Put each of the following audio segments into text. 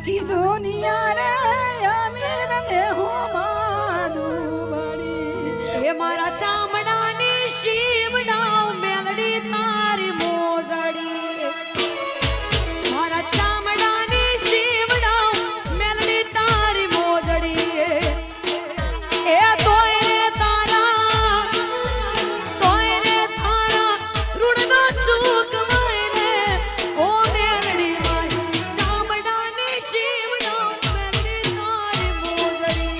આખી દુનિયા રે અમીર ને હું માનું બળી હે મારા ચામડાની શિવડાવ મેલડી તારી મોજડી મારા ચામડાની શિવડાવ મેલડી તારી મોજડી એ તોય રે તારા રૂડનો ચૂકવાય રે ઓ મેલડી મારી ચામડાની શિવડાવ મેલડી તારી મોજડી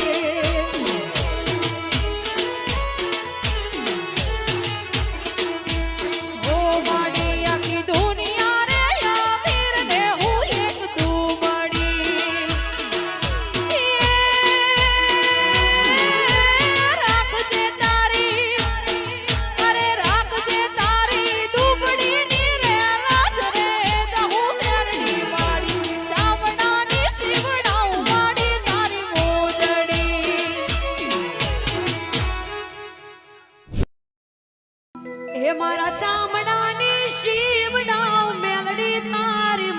હે મારા ચામડાની શિવડાવ મેલડી તારી